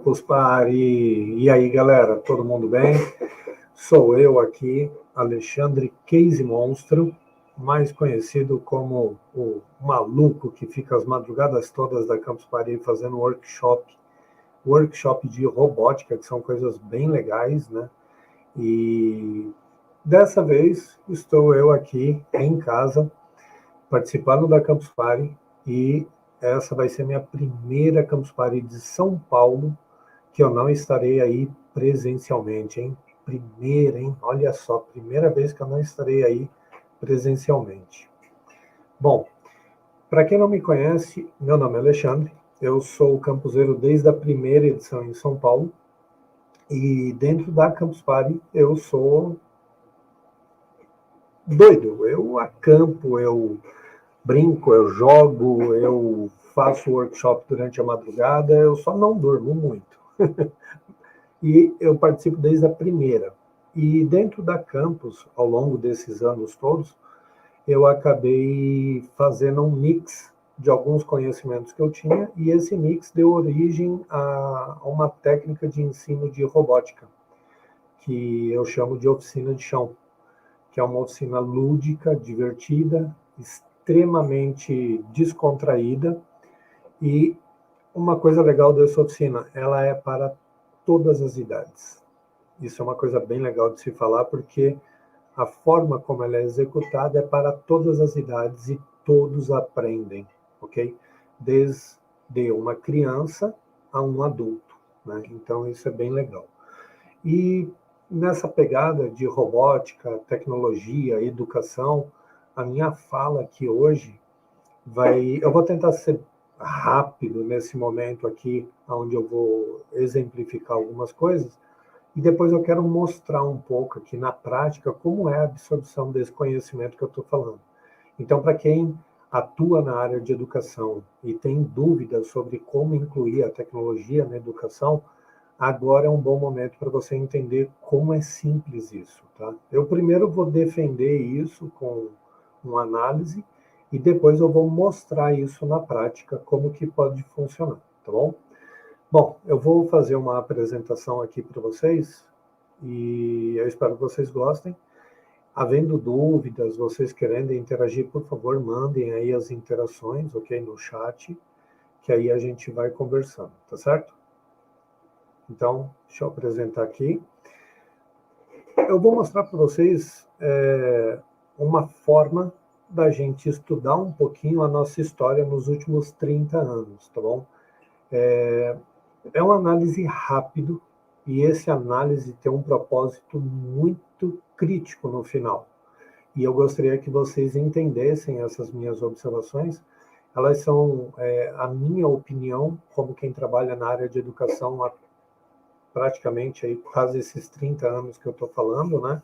Campus Party! E aí, galera, todo mundo bem? Sou eu aqui, Alexandre Case Monstro, mais conhecido como o maluco que fica as madrugadas todas da Campus Party fazendo workshop de robótica, que são coisas bem legais, né? E dessa vez estou eu aqui em casa, participando da Campus Party, e essa vai ser minha primeira Campus Party de São Paulo, que eu não estarei aí presencialmente, hein? Primeira, hein? Olha só, primeira vez que eu não estarei aí presencialmente. Bom, para quem não me conhece, meu nome é Alexandre, eu sou campuseiro desde a primeira edição em São Paulo, e dentro da Campus Party eu sou doido, eu acampo, eu brinco, eu jogo, eu faço workshop durante a madrugada, eu só não durmo muito. E eu participo desde a primeira. E dentro da campus, ao longo desses anos todos, eu acabei fazendo um mix de alguns conhecimentos que eu tinha, e esse mix deu origem a uma técnica de ensino de robótica, que eu chamo de oficina de chão, que é uma oficina lúdica, divertida, extremamente descontraída. E uma coisa legal dessa oficina, ela é para todas as idades. Isso é uma coisa bem legal de se falar, porque a forma como ela é executada é para todas as idades e todos aprendem, ok? Desde uma criança a um adulto, né? Então isso é bem legal. E nessa pegada de robótica, tecnologia, educação, a minha fala aqui hoje eu vou tentar ser rápido nesse momento aqui, onde eu vou exemplificar algumas coisas, e depois eu quero mostrar um pouco aqui na prática como é a absorção desse conhecimento que eu estou falando. Então, para quem atua na área de educação e tem dúvidas sobre como incluir a tecnologia na educação, agora é um bom momento para você entender como é simples isso, tá? Eu primeiro vou defender isso com uma análise e depois eu vou mostrar isso na prática, como que pode funcionar, tá bom? Bom, eu vou fazer uma apresentação aqui para vocês e eu espero que vocês gostem. Havendo dúvidas, vocês querendo interagir, por favor, mandem aí as interações, ok, no chat, que aí a gente vai conversando, tá certo? Então, deixa eu apresentar aqui. Eu vou mostrar para vocês uma forma da gente estudar um pouquinho a nossa história nos últimos 30 anos, tá bom? É uma análise rápido, e essa análise tem um propósito muito crítico no final. E eu gostaria que vocês entendessem essas minhas observações. Elas são a minha opinião, como quem trabalha na área de educação há praticamente aí quase esses 30 anos que eu estou falando, né?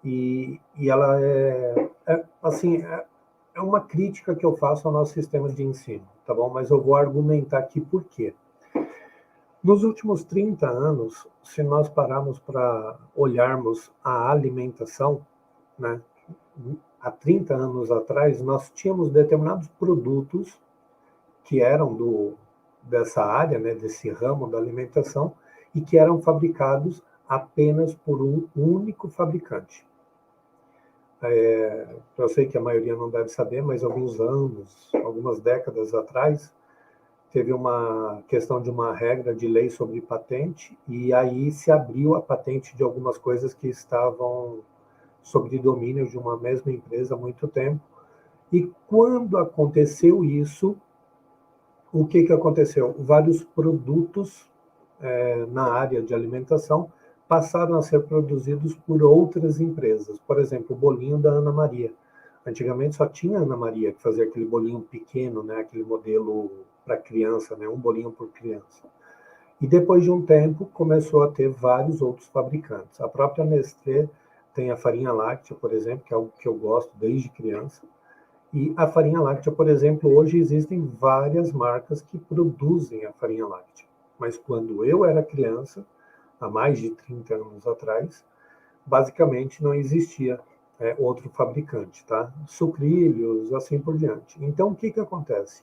E ela é uma crítica que eu faço ao nosso sistema de ensino, tá bom? Mas eu vou argumentar aqui por quê. Nos últimos 30 anos, se nós pararmos para olharmos a alimentação, né? Há 30 anos atrás, nós tínhamos determinados produtos que eram dessa área, né, desse ramo da alimentação, e que eram fabricados apenas por um único fabricante. Eu sei que a maioria não deve saber, mas alguns anos, algumas décadas atrás, teve uma questão de uma regra de lei sobre patente, e aí se abriu a patente de algumas coisas que estavam sob domínio de uma mesma empresa há muito tempo. E quando aconteceu isso, o que aconteceu? Vários produtos na área de alimentação passaram a ser produzidos por outras empresas. Por exemplo, o bolinho da Ana Maria. Antigamente só tinha a Ana Maria que fazia aquele bolinho pequeno, né, aquele modelo para criança, né, um bolinho por criança. E depois de um tempo começou a ter vários outros fabricantes. A própria Nestlé tem a farinha láctea, por exemplo, que é algo que eu gosto desde criança. E a farinha láctea, por exemplo, hoje existem várias marcas que produzem a farinha láctea. Mas quando eu era criança, há mais de 30 anos atrás, basicamente não existia outro fabricante, tá? Sucrilhos, assim por diante. Então, o que acontece?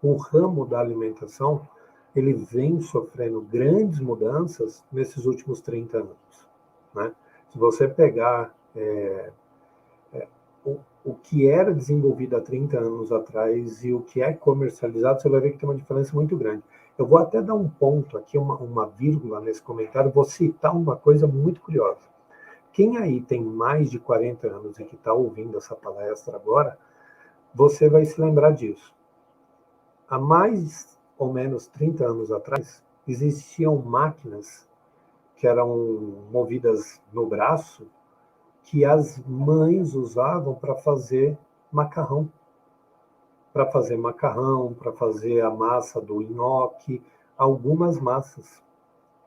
O ramo da alimentação ele vem sofrendo grandes mudanças nesses últimos 30 anos. Né? Se você pegar o que era desenvolvido há 30 anos atrás e o que é comercializado, você vai ver que tem uma diferença muito grande. Eu vou até dar um ponto aqui, uma vírgula nesse comentário, vou citar uma coisa muito curiosa. Quem aí tem mais de 40 anos e que está ouvindo essa palestra agora, você vai se lembrar disso. Há mais ou menos 30 anos atrás, existiam máquinas que eram movidas no braço, que as mães usavam para fazer macarrão. Para fazer macarrão, para fazer a massa do nhoque, algumas massas.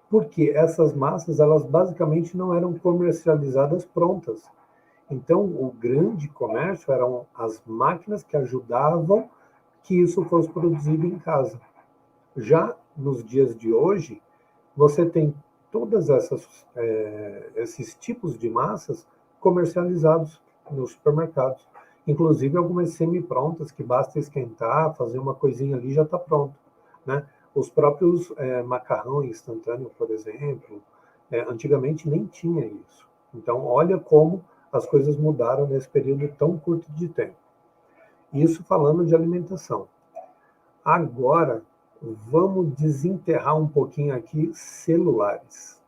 Porque essas massas, elas basicamente não eram comercializadas prontas. Então, o grande comércio eram as máquinas que ajudavam que isso fosse produzido em casa. Já nos dias de hoje, você tem todas esses tipos de massas comercializados nos supermercados. Inclusive algumas semi-prontas que basta esquentar, fazer uma coisinha ali já está pronto. Né? Os próprios macarrão instantâneo, por exemplo, antigamente nem tinha isso. Então, olha como as coisas mudaram nesse período tão curto de tempo. Isso falando de alimentação. Agora, vamos desenterrar um pouquinho aqui celulares.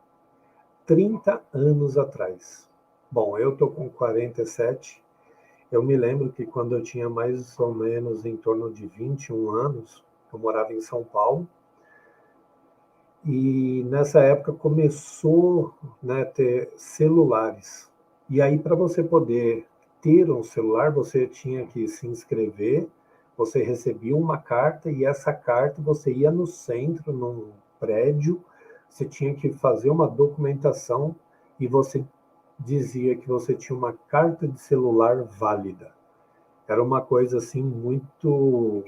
30 anos atrás. Bom, eu estou com 47. Eu me lembro que quando eu tinha mais ou menos em torno de 21 anos, eu morava em São Paulo. E nessa época começou, né, ter celulares. E aí, para você poder ter um celular, você tinha que se inscrever, você recebia uma carta e essa carta você ia no centro, num prédio, você tinha que fazer uma documentação e você dizia que você tinha uma carta de celular válida. Era uma coisa assim muito,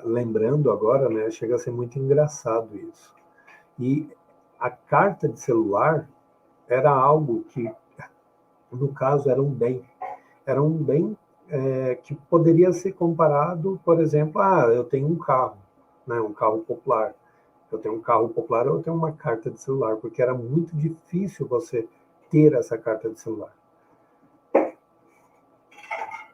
lembrando agora, né, chega a ser muito engraçado isso. E a carta de celular era algo que, no caso, era um bem. Era um bem que poderia ser comparado, por exemplo, eu tenho um carro, né, um carro popular. Eu tenho um carro popular, eu tenho uma carta de celular, porque era muito difícil você ter essa carta de celular.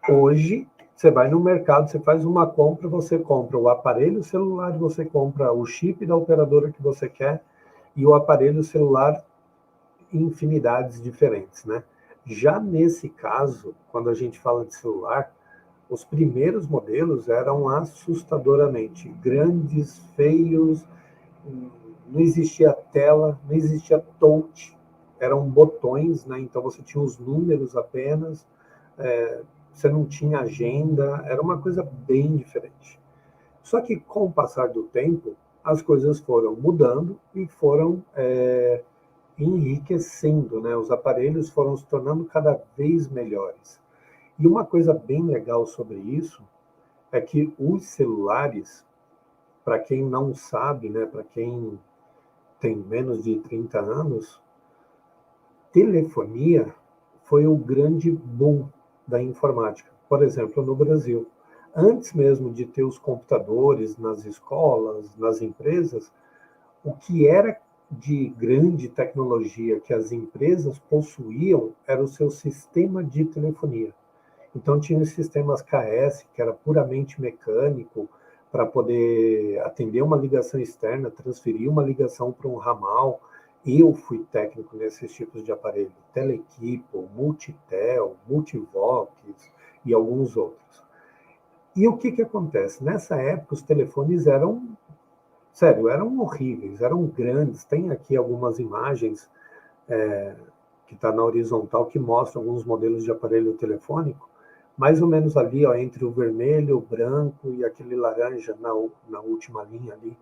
Hoje, você vai no mercado, você faz uma compra, você compra o aparelho celular, você compra o chip da operadora que você quer e o aparelho celular em infinidades diferentes, né? Já nesse caso, quando a gente fala de celular, os primeiros modelos eram assustadoramente grandes, feios, não existia tela, não existia touch, eram botões, né? Então você tinha os números apenas, você não tinha agenda, era uma coisa bem diferente. Só que com o passar do tempo, as coisas foram mudando e foram enriquecendo, né? Os aparelhos foram se tornando cada vez melhores. E uma coisa bem legal sobre isso é que os celulares, para quem não sabe, né, para quem tem menos de 30 anos, telefonia foi o grande boom da informática. Por exemplo, no Brasil. Antes mesmo de ter os computadores nas escolas, nas empresas, o que era de grande tecnologia que as empresas possuíam era o seu sistema de telefonia. Então tinha os sistemas KS, que era puramente mecânico, para poder atender uma ligação externa, transferir uma ligação para um ramal. Eu fui técnico nesses tipos de aparelho, Telequipo, Multitel, Multivox e alguns outros. E o que acontece? Nessa época os telefones eram, sério, eram horríveis, eram grandes. Tem aqui algumas imagens que está na horizontal que mostram alguns modelos de aparelho telefônico, mais ou menos ali, ó, entre o vermelho, o branco e aquele laranja na última linha ali.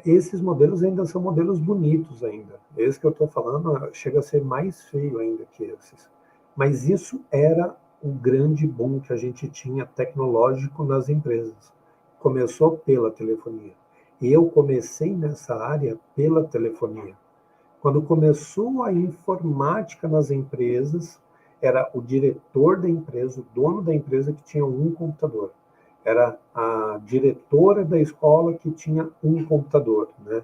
Esses modelos ainda são modelos bonitos ainda. Esse que eu estou falando chega a ser mais feio ainda que esses. Mas isso era o grande boom que a gente tinha tecnológico nas empresas. Começou pela telefonia. Eu comecei nessa área pela telefonia. Quando começou a informática nas empresas, era o diretor da empresa, o dono da empresa que tinha um computador. era a diretora da escola que tinha um computador, né?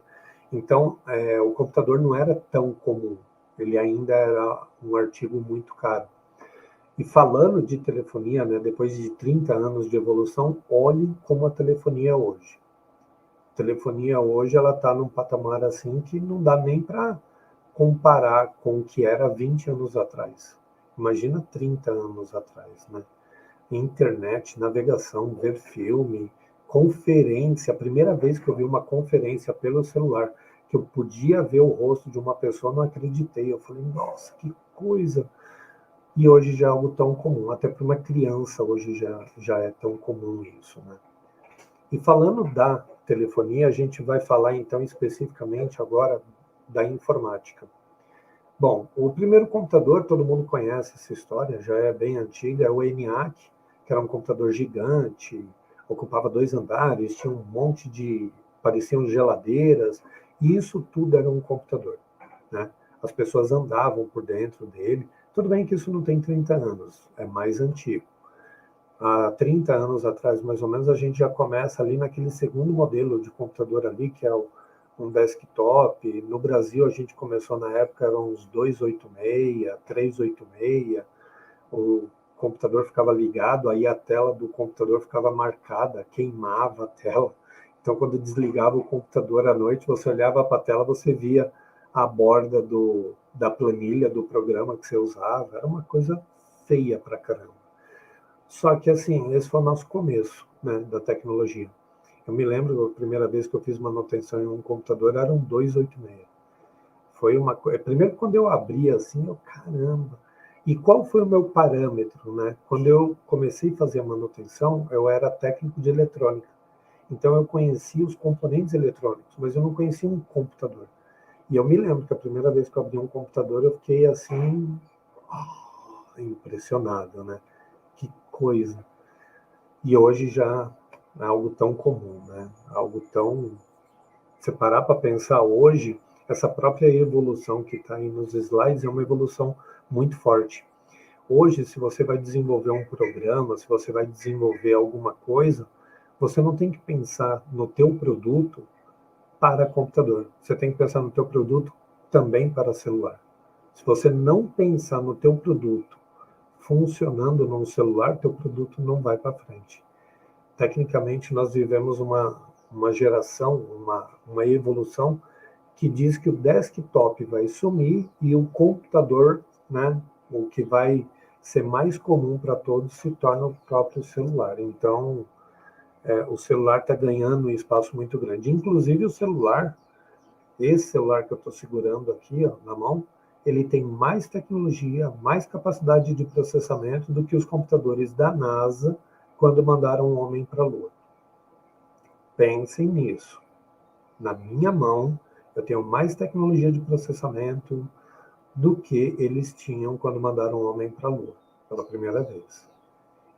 Então, o computador não era tão comum, ele ainda era um artigo muito caro. E falando de telefonia, né, depois de 30 anos de evolução, olhe como a telefonia é hoje. A telefonia hoje ela está num patamar assim que não dá nem para comparar com o que era 20 anos atrás. Imagina 30 anos atrás, né? Internet, navegação, ver filme, conferência. A primeira vez que eu vi uma conferência pelo celular, que eu podia ver o rosto de uma pessoa, não acreditei. Eu falei, nossa, que coisa! E hoje já é algo tão comum, até para uma criança hoje já é tão comum isso, né? E falando da telefonia, a gente vai falar então especificamente agora da informática. Bom, o primeiro computador, todo mundo conhece essa história, já é bem antiga, é o ENIAC, que era um computador gigante, ocupava 2 andares, tinha um monte de, pareciam geladeiras, e isso tudo era um computador, né? As pessoas andavam por dentro dele. Tudo bem que isso não tem 30 anos, é mais antigo. Há 30 anos atrás, mais ou menos, a gente já começa ali naquele segundo modelo de computador ali, que é um desktop. No Brasil, a gente começou na época, eram uns 286, 386. O computador ficava ligado, aí a tela do computador ficava marcada, queimava a tela. Então, quando desligava o computador à noite, você olhava para a tela, você via a borda da planilha do programa que você usava. Era uma coisa feia pra caramba. Só que, assim, esse foi o nosso começo, né, da tecnologia. Eu me lembro, a primeira vez que eu fiz manutenção em um computador era um 286. Foi uma coisa... Primeiro, quando eu abri assim, eu, caramba! E qual foi o meu parâmetro, né? Quando eu comecei a fazer a manutenção, eu era técnico de eletrônica. Então, eu conhecia os componentes eletrônicos, mas eu não conhecia um computador. E eu me lembro que a primeira vez que eu abri um computador, eu fiquei assim, impressionado, né? Que coisa! E hoje já é algo tão comum, né? Algo tão... Se parar para pensar hoje, essa própria evolução que está aí nos slides é uma evolução muito forte. Hoje, se você vai desenvolver um programa, se você vai desenvolver alguma coisa, você não tem que pensar no teu produto para computador. Você tem que pensar no teu produto também para celular. Se você não pensar no teu produto funcionando num celular, teu produto não vai para frente. Tecnicamente, nós vivemos uma geração, uma evolução que diz que o desktop vai sumir e o computador, né, o que vai ser mais comum para todos, se torna o próprio celular. Então, o celular está ganhando um espaço muito grande. Inclusive, o celular, esse celular que eu estou segurando aqui, ó, na mão, ele tem mais tecnologia, mais capacidade de processamento do que os computadores da NASA quando mandaram um homem para a Lua. Pensem nisso. Na minha mão, eu tenho mais tecnologia de processamento do que eles tinham quando mandaram um homem para a Lua, pela primeira vez.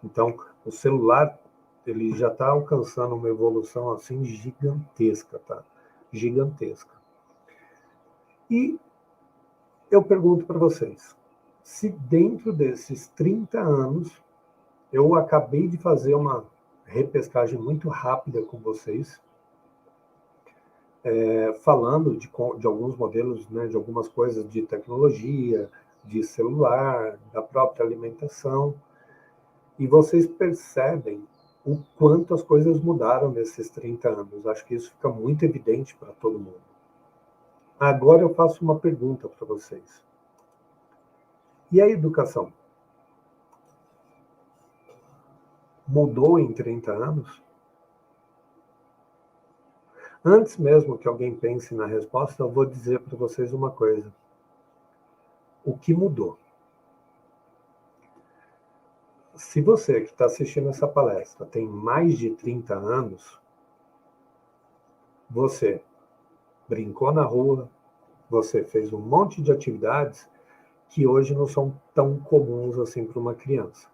Então, o celular, ele já está alcançando uma evolução assim gigantesca, tá? Gigantesca. E eu pergunto para vocês, se dentro desses 30 anos, eu acabei de fazer uma repescagem muito rápida com vocês, falando de alguns modelos, né, de algumas coisas de tecnologia, de celular, da própria alimentação, e vocês percebem o quanto as coisas mudaram nesses 30 anos. Acho que isso fica muito evidente para todo mundo. Agora eu faço uma pergunta para vocês. E a educação? Mudou em 30 anos? Antes mesmo que alguém pense na resposta, eu vou dizer para vocês uma coisa. O que mudou? Se você que está assistindo essa palestra tem mais de 30 anos, você brincou na rua, você fez um monte de atividades que hoje não são tão comuns assim para uma criança.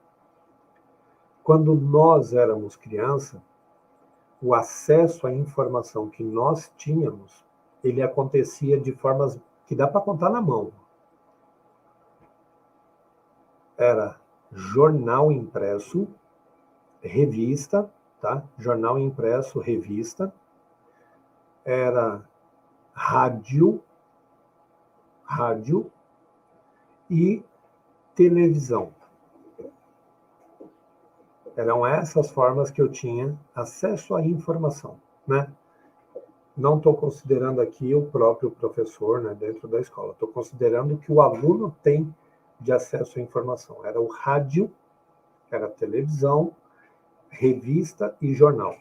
Quando nós éramos criança, o acesso à informação que nós tínhamos, ele acontecia de formas que dá para contar na mão. Era jornal impresso, revista, tá? Jornal impresso, revista. Era rádio e televisão. Eram essas formas que eu tinha acesso à informação, né? Não estou considerando aqui o próprio professor, né, dentro da escola. Estou considerando que o aluno tem de acesso à informação. Era o rádio, era a televisão, revista e jornal.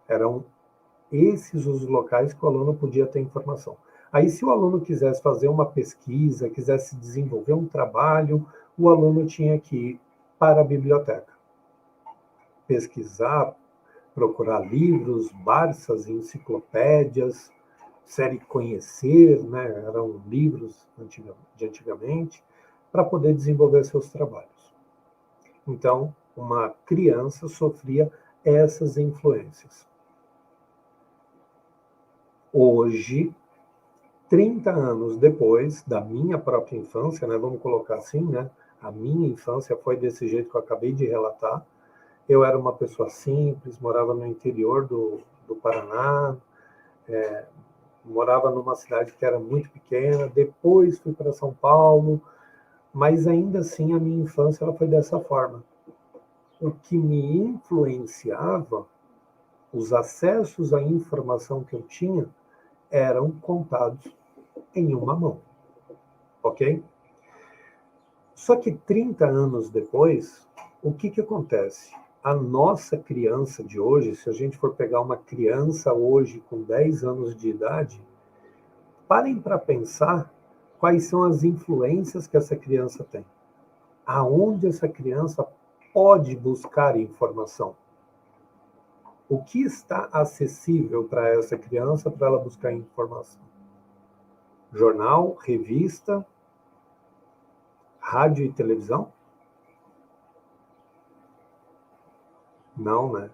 Eram esses os locais que o aluno podia ter informação. Aí, se o aluno quisesse fazer uma pesquisa, quisesse desenvolver um trabalho, o aluno tinha que ir para a biblioteca. Pesquisar, procurar livros, barças, enciclopédias, série Conhecer, né? Eram livros de antigamente, para poder desenvolver seus trabalhos. Então, uma criança sofria essas influências. Hoje, 30 anos depois da minha própria infância, né? Vamos colocar assim, né? A minha infância foi desse jeito que eu acabei de relatar. Eu era uma pessoa simples, morava no interior do Paraná, morava numa cidade que era muito pequena, depois fui para São Paulo, mas ainda assim a minha infância ela foi dessa forma. O que me influenciava, os acessos à informação que eu tinha, eram contados em uma mão, ok? Só que 30 anos depois, o que acontece? A nossa criança de hoje, se a gente for pegar uma criança hoje com 10 anos de idade, parem para pensar quais são as influências que essa criança tem. Aonde essa criança pode buscar informação? O que está acessível para essa criança para ela buscar informação? Jornal, revista, rádio e televisão? Não, né?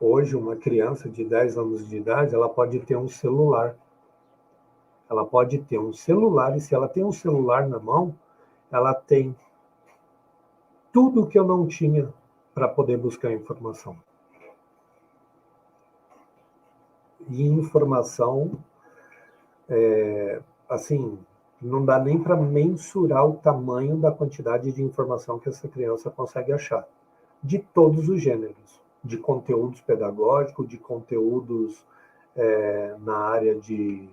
Hoje, uma criança de 10 anos de idade, ela pode ter um celular. Ela pode ter um celular, e se ela tem um celular na mão, ela tem tudo que eu não tinha para poder buscar informação. E informação, assim, não dá nem para mensurar o tamanho da quantidade de informação que essa criança consegue achar. De todos os gêneros. De conteúdos pedagógicos, de conteúdos na área de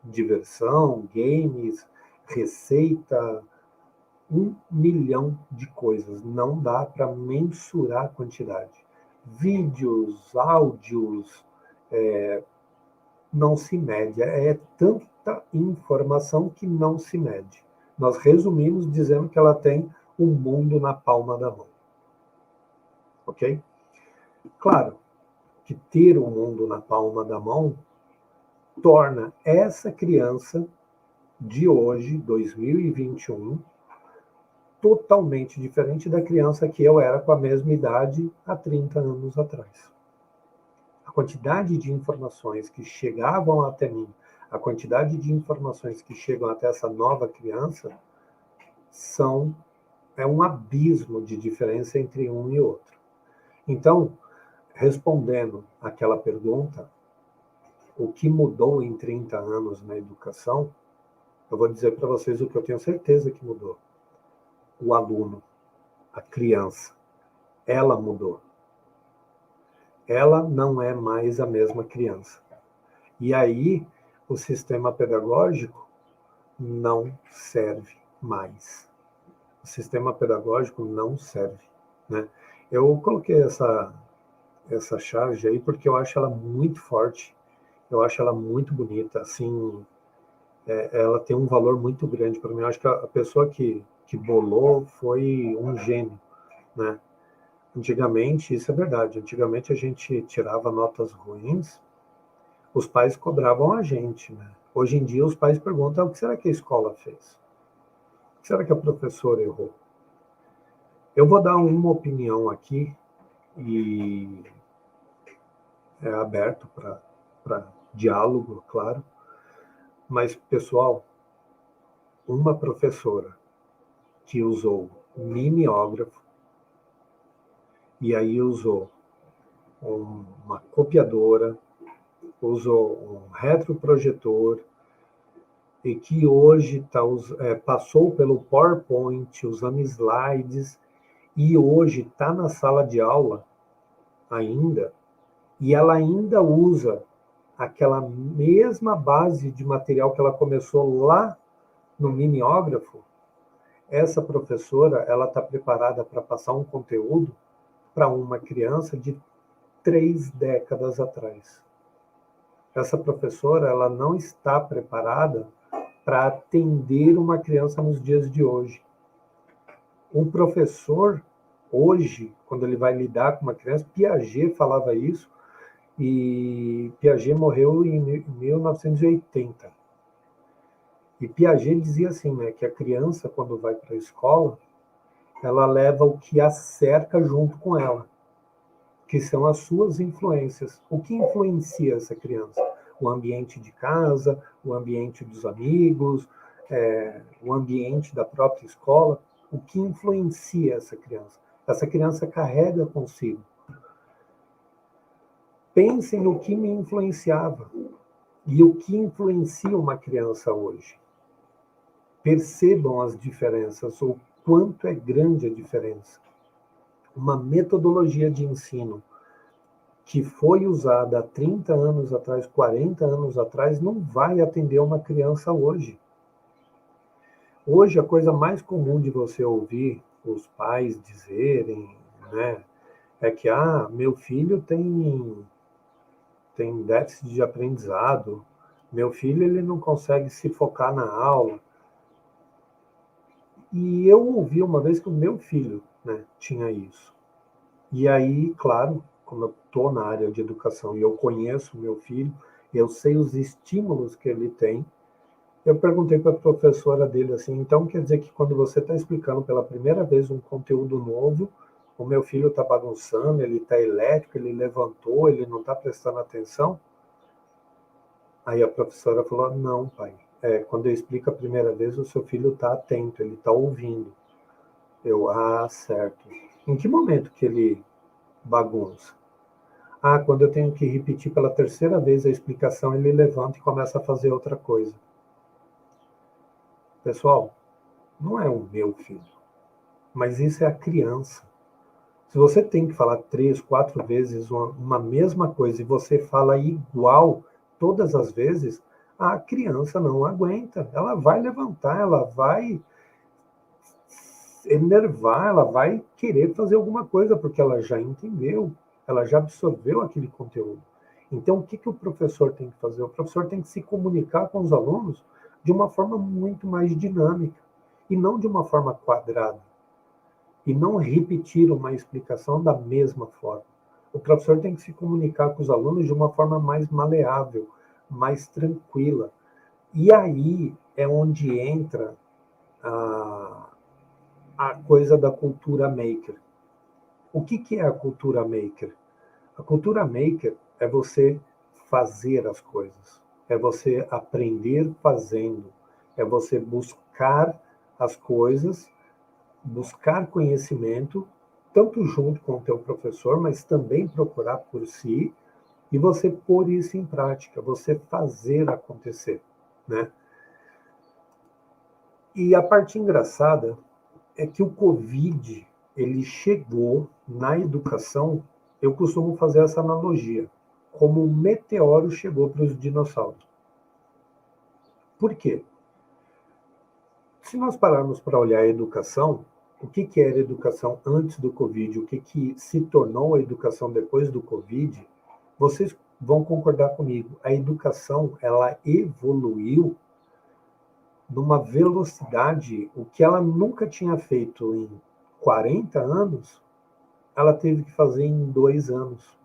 diversão, games, receita, 1 milhão de coisas. Não dá para mensurar a quantidade. Vídeos, áudios, não se mede. É tanta informação que não se mede. Nós resumimos dizendo que ela tem o mundo na palma da mão. Ok? Claro que ter o mundo na palma da mão torna essa criança de hoje, 2021, totalmente diferente da criança que eu era com a mesma idade há 30 anos atrás. A quantidade de informações que chegavam até mim, a quantidade de informações que chegam até essa nova criança, é um abismo de diferença entre um e outro. Então, respondendo àquela pergunta, o que mudou em 30 anos na educação, eu vou dizer para vocês o que eu tenho certeza que mudou. O aluno, a criança, ela mudou. Ela não é mais a mesma criança. E aí, o sistema pedagógico não serve mais. O sistema pedagógico não serve, né? Eu coloquei essa charge aí porque eu acho ela muito forte, eu acho ela muito bonita, assim, ela tem um valor muito grande para mim. Eu acho que a pessoa que bolou foi um gênio, né? Antigamente, isso é verdade, antigamente a gente tirava notas ruins, os pais cobravam a gente, né? Hoje em dia os pais perguntam: o que será que a escola fez? O que será que a professora errou? Eu vou dar uma opinião aqui e é aberto para diálogo, claro. Mas, pessoal, uma professora que usou mimeógrafo E aí usou uma copiadora, usou um retroprojetor, e que hoje passou pelo PowerPoint, usando slides, e hoje está na sala de aula ainda, e ela ainda usa aquela mesma base de material que ela começou lá no mimeógrafo. Essa professora, ela está preparada para passar um conteúdo para uma criança de 3 décadas atrás. Essa professora, ela não está preparada para atender uma criança nos dias de hoje. Um professor, hoje, quando ele vai lidar com uma criança, Piaget falava isso, e Piaget morreu em 1980. E Piaget dizia assim, né, que a criança, quando vai para a escola, ela leva o que a cerca junto com ela, que são as suas influências. O que influencia essa criança? O ambiente de casa, o ambiente dos amigos, o ambiente da própria escola. O que influencia essa criança? Essa criança carrega consigo. Pensem no que me influenciava e o que influencia uma criança hoje. Percebam as diferenças, o quanto é grande a diferença. Uma metodologia de ensino que foi usada há 30 anos atrás, 40 anos atrás, não vai atender uma criança hoje. Hoje, a coisa mais comum de você ouvir os pais dizerem, né, é que meu filho tem déficit de aprendizado, meu filho ele não consegue se focar na aula. E eu ouvi uma vez que o meu filho, né, tinha isso. E aí, claro, como eu estou na área de educação e eu conheço o meu filho, eu sei os estímulos que ele tem, eu perguntei para a professora dele assim, então quer dizer que quando você está explicando pela primeira vez um conteúdo novo, o meu filho está bagunçando, ele está elétrico, ele levantou, ele não está prestando atenção? Aí a professora falou, não, pai, quando eu explico a primeira vez, o seu filho está atento, ele está ouvindo. Eu, certo. Em que momento que ele bagunça? Quando eu tenho que repetir pela terceira vez a explicação, ele levanta e começa a fazer outra coisa. Pessoal, não é o meu filho, mas isso é a criança. Se você tem que falar 3, 4 vezes uma mesma coisa e você fala igual todas as vezes, a criança não aguenta. Ela vai levantar, ela vai enervar, ela vai querer fazer alguma coisa, porque ela já entendeu, ela já absorveu aquele conteúdo. Então, o que o professor tem que fazer? O professor tem que se comunicar com os alunos de uma forma muito mais dinâmica, e não de uma forma quadrada, e não repetir uma explicação da mesma forma. O professor tem que se comunicar com os alunos de uma forma mais maleável, mais tranquila. E aí é onde entra a coisa da cultura maker. O que é a cultura maker? A cultura maker é você fazer as coisas, é você aprender fazendo, é você buscar as coisas, buscar conhecimento, tanto junto com o teu professor, mas também procurar por si, e você pôr isso em prática, você fazer acontecer, né? E a parte engraçada é que o Covid, ele chegou na educação, eu costumo fazer essa analogia, como um meteoro chegou para os dinossauros. Por quê? Se nós pararmos para olhar a educação, o que era a educação antes do Covid, o que se tornou a educação depois do Covid, vocês vão concordar comigo. A educação, ela evoluiu numa velocidade, o que ela nunca tinha feito em 40 anos, ela teve que fazer em 2 anos.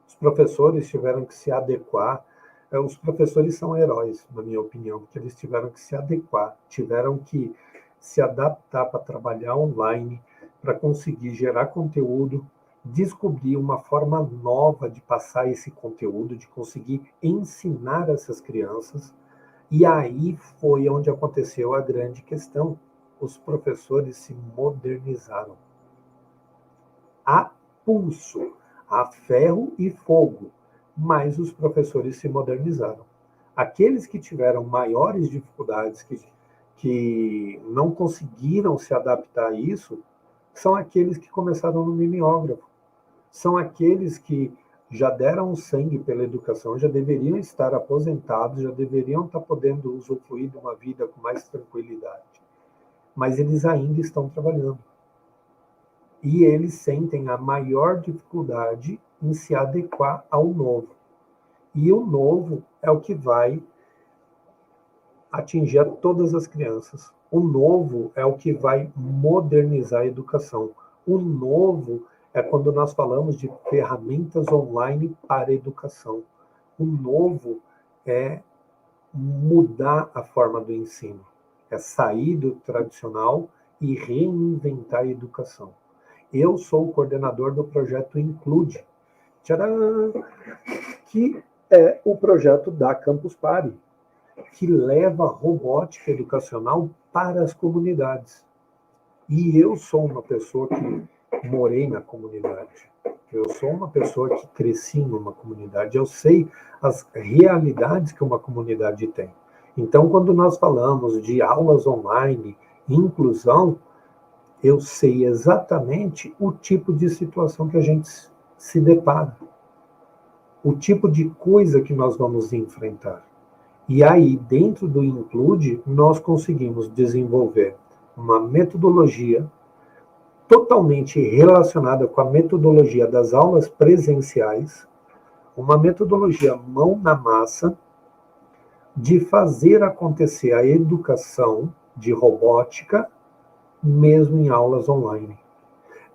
Os professores tiveram que se adequar. Os professores são heróis, na minha opinião, porque eles tiveram que se adequar, tiveram que se adaptar para trabalhar online, para conseguir gerar conteúdo, descobrir uma forma nova de passar esse conteúdo, de conseguir ensinar essas crianças. E aí foi onde aconteceu a grande questão. Os professores se modernizaram. A pulso, a ferro e fogo, mas os professores se modernizaram. Aqueles que tiveram maiores dificuldades, que não conseguiram se adaptar a isso, são aqueles que começaram no mimeógrafo. São aqueles que já deram sangue pela educação, já deveriam estar aposentados, já deveriam estar podendo usufruir de uma vida com mais tranquilidade. Mas eles ainda estão trabalhando. E eles sentem a maior dificuldade em se adequar ao novo. E o novo é o que vai atingir a todas as crianças. O novo é o que vai modernizar a educação. O novo é quando nós falamos de ferramentas online para a educação. O novo é mudar a forma do ensino. É sair do tradicional e reinventar a educação. Eu sou o coordenador do projeto Include, tcharam, que é o projeto da Campus Party, que leva robótica educacional para as comunidades. E eu sou uma pessoa que morei na comunidade. Eu sou uma pessoa que cresci numa comunidade. Eu sei as realidades que uma comunidade tem. Então, quando nós falamos de aulas online, inclusão, eu sei exatamente o tipo de situação que a gente se depara. O tipo de coisa que nós vamos enfrentar. E aí, dentro do Include, nós conseguimos desenvolver uma metodologia totalmente relacionada com a metodologia das aulas presenciais, uma metodologia mão na massa, de fazer acontecer a educação de robótica, mesmo em aulas online.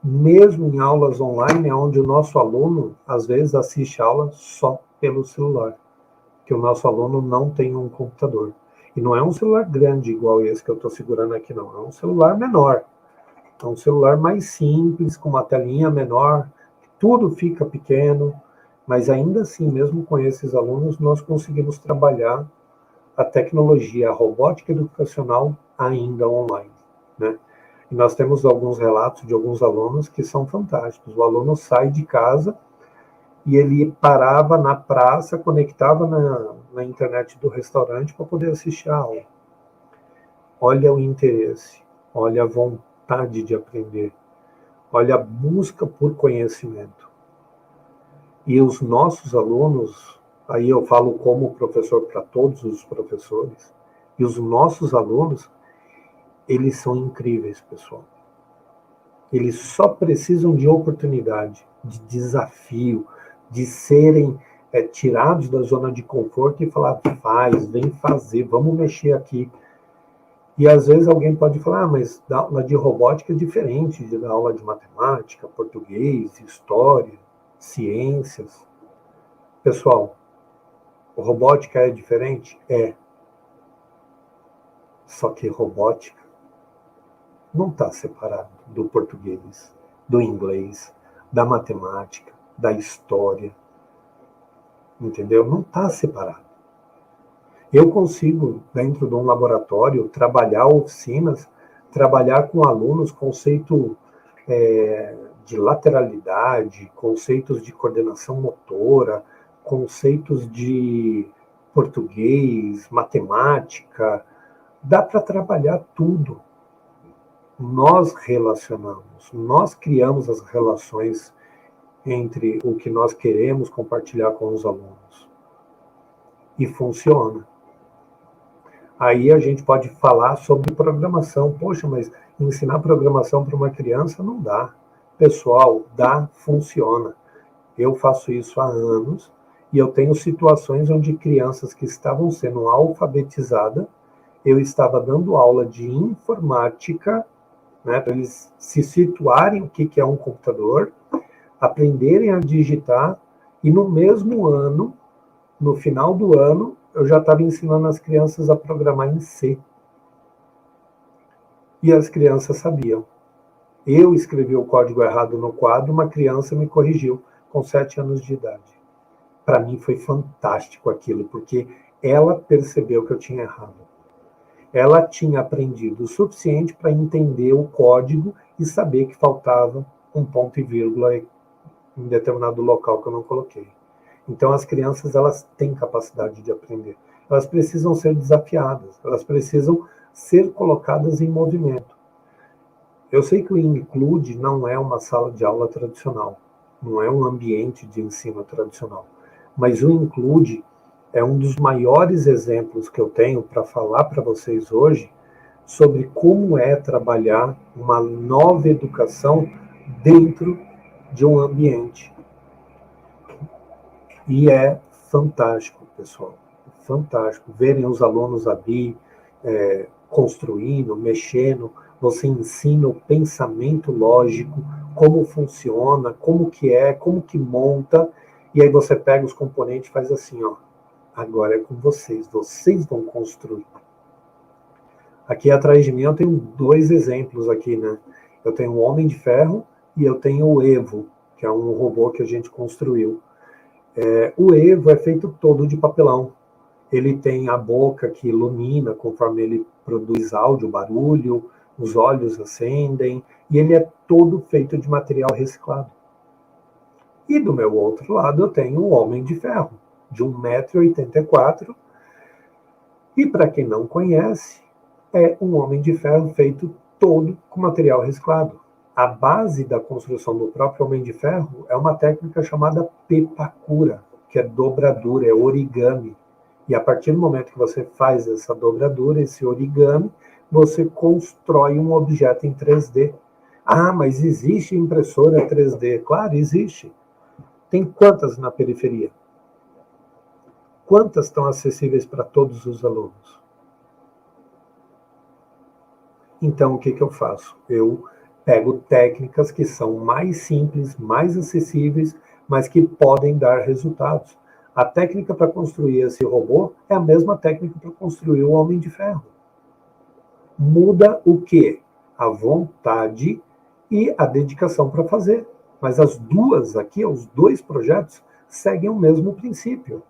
Mesmo em aulas online, é onde o nosso aluno, às vezes, assiste a aula só pelo celular, que o nosso aluno não tem um computador. E não é um celular grande igual esse que eu estou segurando aqui, não. É um celular menor. É um celular mais simples, com uma telinha menor. Tudo fica pequeno, mas ainda assim, mesmo com esses alunos, nós conseguimos trabalhar a tecnologia, a robótica educacional ainda online, né? E nós temos alguns relatos de alguns alunos que são fantásticos. O aluno sai de casa e ele parava na praça, conectava na internet do restaurante para poder assistir a aula. Olha o interesse, olha a vontade de aprender, olha a busca por conhecimento. E os nossos alunos, aí eu falo como professor para todos os professores, e os nossos alunos, eles são incríveis, pessoal. Eles só precisam de oportunidade, de desafio, de serem tirados da zona de conforto e falar, faz, vem fazer, vamos mexer aqui. E às vezes alguém pode falar, mas a aula de robótica é diferente da aula de matemática, português, história, ciências. Pessoal, robótica é diferente? É. Só que robótica não está separado do português, do inglês, da matemática, da história. Entendeu? Não está separado. Eu consigo, dentro de um laboratório, trabalhar oficinas, trabalhar com alunos conceito de lateralidade, conceitos de coordenação motora, conceitos de português, matemática. Dá para trabalhar tudo. Nós relacionamos, nós criamos as relações entre o que nós queremos compartilhar com os alunos. E funciona. Aí a gente pode falar sobre programação. Poxa, mas ensinar programação para uma criança não dá. Pessoal, dá, funciona. Eu faço isso há anos e eu tenho situações onde crianças que estavam sendo alfabetizadas, eu estava dando aula de informática, né, para eles se situarem o que é um computador, aprenderem a digitar, e no mesmo ano, no final do ano, eu já estava ensinando as crianças a programar em C. E as crianças sabiam. Eu escrevi o código errado no quadro, uma criança me corrigiu com 7 anos de idade. Para mim foi fantástico aquilo, porque ela percebeu que eu tinha errado. Ela tinha aprendido o suficiente para entender o código e saber que faltava um ponto e vírgula em determinado local que eu não coloquei. Então, as crianças, elas têm capacidade de aprender. Elas precisam ser desafiadas, elas precisam ser colocadas em movimento. Eu sei que o Include não é uma sala de aula tradicional, não é um ambiente de ensino tradicional, mas o Include é um dos maiores exemplos que eu tenho para falar para vocês hoje sobre como é trabalhar uma nova educação dentro de um ambiente. E é fantástico, pessoal, fantástico verem os alunos ali construindo, mexendo. Você ensina o pensamento lógico, como funciona, como que monta, e aí você pega os componentes e faz assim, ó, agora é com vocês vão construir. Aqui atrás de mim eu tenho 2 exemplos aqui, né? Eu tenho o Homem de Ferro e eu tenho o Evo, que é um robô que a gente construiu. O Evo é feito todo de papelão. Ele tem a boca que ilumina conforme ele produz áudio, barulho, os olhos acendem, e ele é todo feito de material reciclado. E do meu outro lado eu tenho o Homem de Ferro, de 1,84 m, e para quem não conhece, é um Homem de Ferro feito todo com material reciclado. A base da construção do próprio Homem de Ferro é uma técnica chamada pepakura, que é dobradura, é origami. E a partir do momento que você faz essa dobradura, esse origami, você constrói um objeto em 3D. Ah, mas existe impressora 3D? Claro, existe. Tem quantas na periferia? Quantas estão acessíveis para todos os alunos? Então, o que eu faço? Eu pego técnicas que são mais simples, mais acessíveis, mas que podem dar resultados. A técnica para construir esse robô é a mesma técnica para construir o Homem de Ferro. Muda o quê? A vontade e a dedicação para fazer. Mas as duas aqui, os 2 projetos, seguem o mesmo princípio.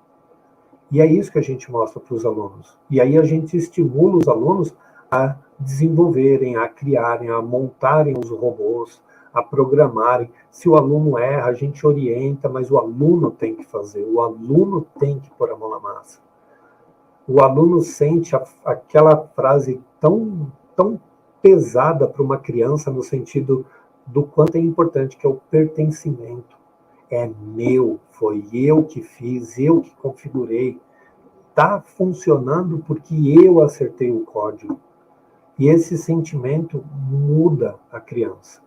E é isso que a gente mostra para os alunos. E aí a gente estimula os alunos a desenvolverem, a criarem, a montarem os robôs, a programarem. Se o aluno erra, a gente orienta, mas o aluno tem que fazer, o aluno tem que pôr a mão na massa. O aluno sente aquela frase tão pesada para uma criança, no sentido do quanto é importante, que é o pertencimento. É meu, foi eu que fiz, eu que configurei. Está funcionando porque eu acertei o código. E esse sentimento muda a criança.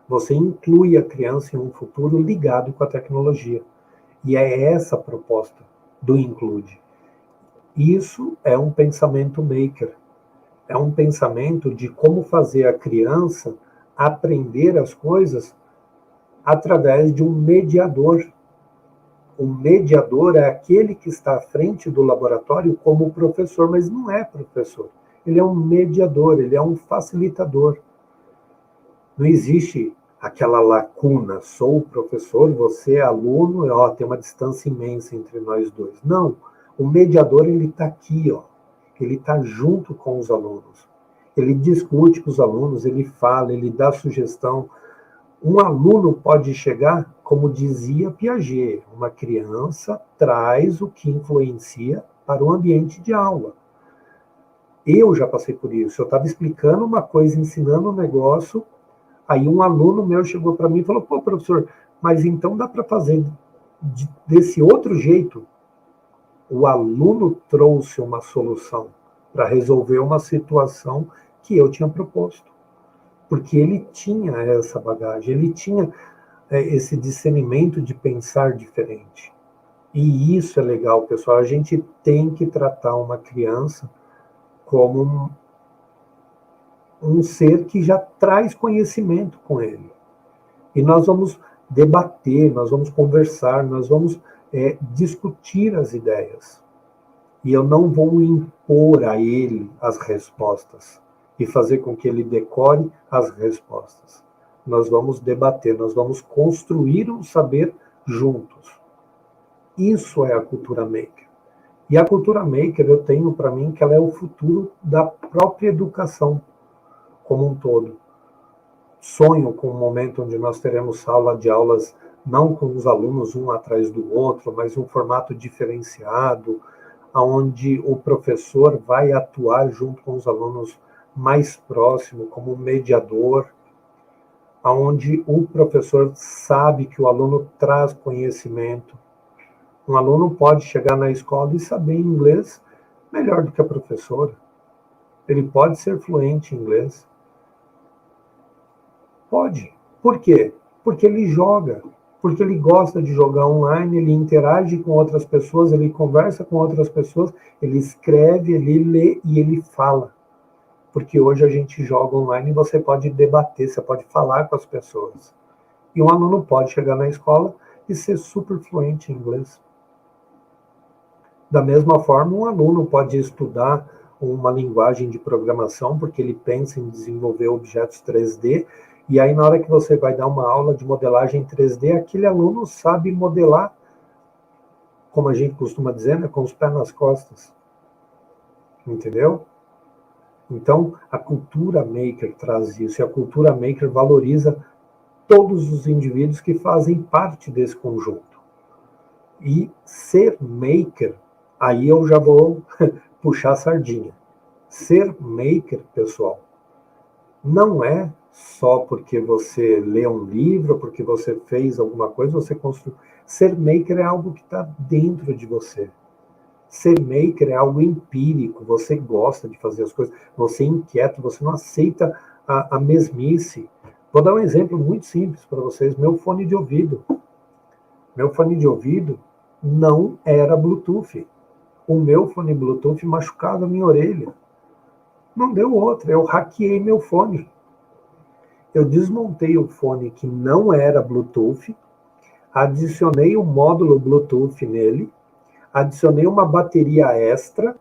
Você inclui a criança em um futuro ligado com a tecnologia. E é essa a proposta do Include. Isso é um pensamento maker. É um pensamento de como fazer a criança aprender as coisas através de um mediador. O mediador é aquele que está à frente do laboratório como professor, mas não é professor. Ele é um mediador, ele é um facilitador. Não existe aquela lacuna, sou o professor, você é aluno, tem uma distância imensa entre nós dois. Não, o mediador ele está aqui, ele está junto com os alunos. Ele discute com os alunos, ele fala, ele dá sugestão. Um aluno pode chegar, como dizia Piaget, uma criança traz o que influencia para o ambiente de aula. Eu já passei por isso. Eu estava explicando uma coisa, ensinando um negócio, aí um aluno meu chegou para mim e falou, pô, professor, mas então dá para fazer desse outro jeito? O aluno trouxe uma solução para resolver uma situação que eu tinha proposto. Porque ele tinha essa bagagem, ele tinha esse discernimento de pensar diferente. E isso é legal, pessoal. A gente tem que tratar uma criança como um ser que já traz conhecimento com ele. E nós vamos debater, nós vamos conversar, nós vamos discutir as ideias. E eu não vou impor a ele as respostas e fazer com que ele decore as respostas. Nós vamos debater, nós vamos construir um saber juntos. Isso é a cultura maker. E a cultura maker, eu tenho para mim que ela é o futuro da própria educação como um todo. Sonho com um momento onde nós teremos sala de aulas não com os alunos um atrás do outro, mas um formato diferenciado, onde o professor vai atuar junto com os alunos mais próximo, como mediador, onde o professor sabe que o aluno traz conhecimento. Um aluno pode chegar na escola e saber inglês melhor do que a professora. Ele pode ser fluente em inglês. Pode. Por quê? Porque ele joga. Porque ele gosta de jogar online, ele interage com outras pessoas, ele conversa com outras pessoas, ele escreve, ele lê e ele fala. Porque hoje a gente joga online e você pode debater, você pode falar com as pessoas. E um aluno pode chegar na escola e ser super fluente em inglês. Da mesma forma, um aluno pode estudar uma linguagem de programação, porque ele pensa em desenvolver objetos 3D, e aí na hora que você vai dar uma aula de modelagem 3D, aquele aluno sabe modelar, como a gente costuma dizer, né, com os pés nas costas. Entendeu? Então, a cultura maker traz isso, e a cultura maker valoriza todos os indivíduos que fazem parte desse conjunto. E ser maker, aí eu já vou puxar a sardinha. Ser maker, pessoal, não é só porque você lê um livro, porque você fez alguma coisa, você construiu. Ser maker é algo que está dentro de você. Ser maker é algo empírico, você gosta de fazer as coisas, você é inquieto, você não aceita a mesmice. Vou dar um exemplo muito simples para vocês, meu fone de ouvido. Meu fone de ouvido não era Bluetooth. O meu fone Bluetooth machucava a minha orelha. Não deu outra, eu hackeei meu fone. Eu desmontei o fone que não era Bluetooth, adicionei um módulo Bluetooth nele, adicionei uma bateria extra,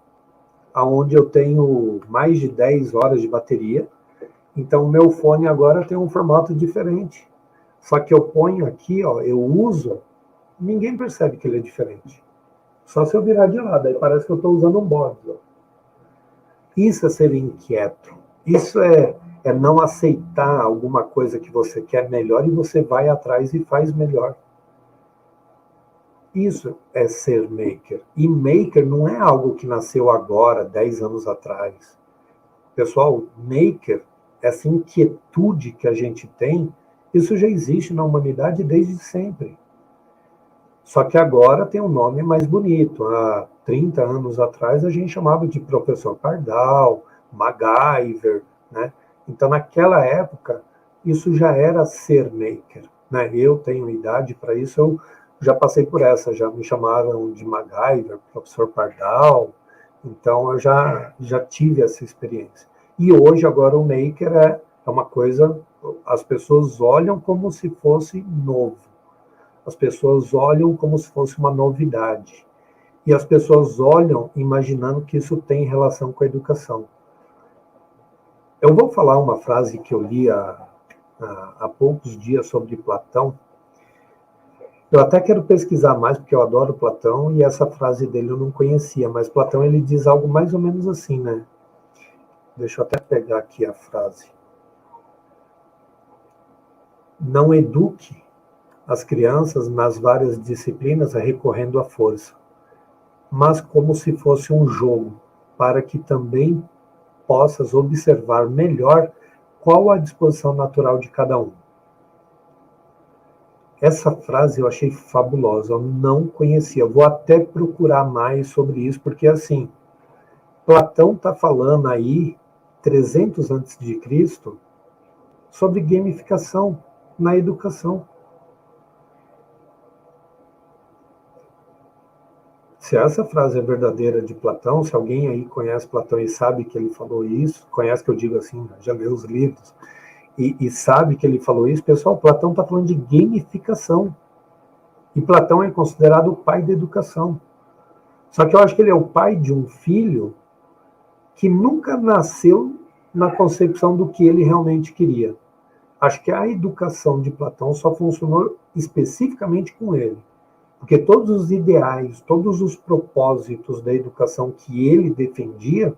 onde eu tenho mais de 10 horas de bateria. Então, o meu fone agora tem um formato diferente. Só que eu ponho aqui, ó, eu uso, ninguém percebe que ele é diferente. Só se eu virar de lado, aí parece que eu estou usando um bode. Isso é ser inquieto. Isso é não aceitar alguma coisa que você quer melhor e você vai atrás e faz melhor. Isso é ser maker. E maker não é algo que nasceu agora, 10 anos atrás. Pessoal, maker, essa inquietude que a gente tem, isso já existe na humanidade desde sempre. Só que agora tem um nome mais bonito. Há 30 anos atrás a gente chamava de professor Pardal, MacGyver, né? Então naquela época isso já era ser maker, né? Eu tenho idade para isso, eu já passei por essa, já me chamaram de MacGyver, professor Pardal, então eu já tive essa experiência. E hoje agora o maker é uma coisa, as pessoas olham como se fosse novo. As pessoas olham como se fosse uma novidade. E as pessoas olham imaginando que isso tem relação com a educação. Eu vou falar uma frase que eu li há poucos dias sobre Platão. Eu até quero pesquisar mais, porque eu adoro Platão, e essa frase dele eu não conhecia, mas Platão ele diz algo mais ou menos assim, né? Deixa eu até pegar aqui a frase. Não eduque as crianças nas várias disciplinas recorrendo à força, mas como se fosse um jogo, para que também possas observar melhor qual a disposição natural de cada um. Essa frase eu achei fabulosa, eu não conhecia, vou até procurar mais sobre isso, porque assim, Platão está falando aí, 300 a.C., sobre gamificação na educação. Se essa frase é verdadeira de Platão, se alguém aí conhece Platão e sabe que ele falou isso, conhece que eu digo assim, já leu os livros, e sabe que ele falou isso, pessoal, Platão está falando de gamificação. E Platão é considerado o pai da educação. Só que eu acho que ele é o pai de um filho que nunca nasceu na concepção do que ele realmente queria. Acho que a educação de Platão só funcionou especificamente com ele. Porque todos os ideais, todos os propósitos da educação que ele defendia,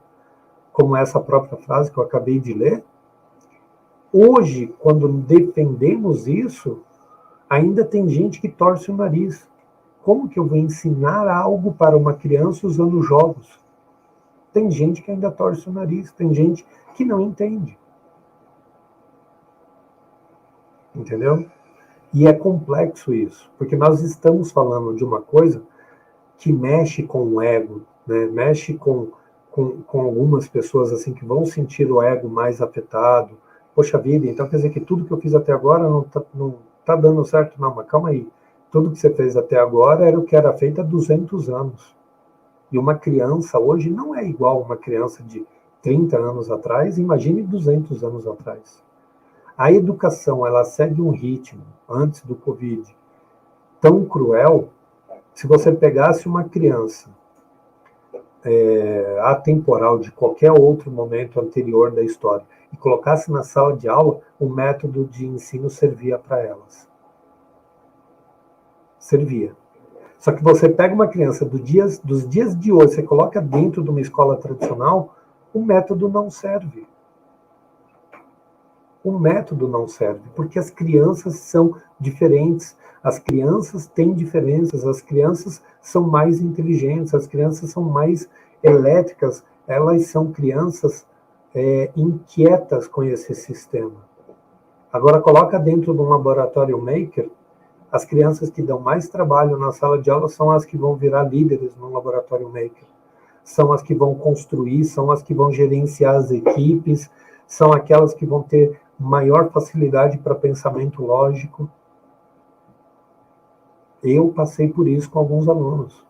como essa própria frase que eu acabei de ler, hoje, quando defendemos isso, Ainda tem gente que torce o nariz. Como que eu vou ensinar algo para uma criança usando jogos? Tem gente que ainda torce o nariz, tem gente que não entende. Entendeu? E é complexo isso, porque nós estamos falando de uma coisa que mexe com o ego, né? Mexe com algumas pessoas assim que vão sentir o ego mais afetado. Poxa vida, então quer dizer que tudo que eu fiz até agora não tá dando certo? Não, mas calma aí. Tudo que você fez até agora era o que era feito há 200 anos. E uma criança hoje não é igual a uma criança de 30 anos atrás, imagine 200 anos atrás. A educação, ela segue um ritmo, antes do Covid, tão cruel. Se você pegasse uma criança atemporal de qualquer outro momento anterior da história e colocasse na sala de aula, o método de ensino servia para elas. Servia. Só que você pega uma criança dos dias de hoje, você coloca dentro de uma escola tradicional, o método não serve. O método não serve, porque as crianças são diferentes, as crianças têm diferenças, as crianças são mais inteligentes, as crianças são mais elétricas, elas são crianças inquietas com esse sistema. Agora, coloca dentro de um laboratório maker, as crianças que dão mais trabalho na sala de aula são as que vão virar líderes no laboratório maker. São as que vão construir, são as que vão gerenciar as equipes, são aquelas que vão ter maior facilidade para pensamento lógico. Eu passei por isso com alguns alunos.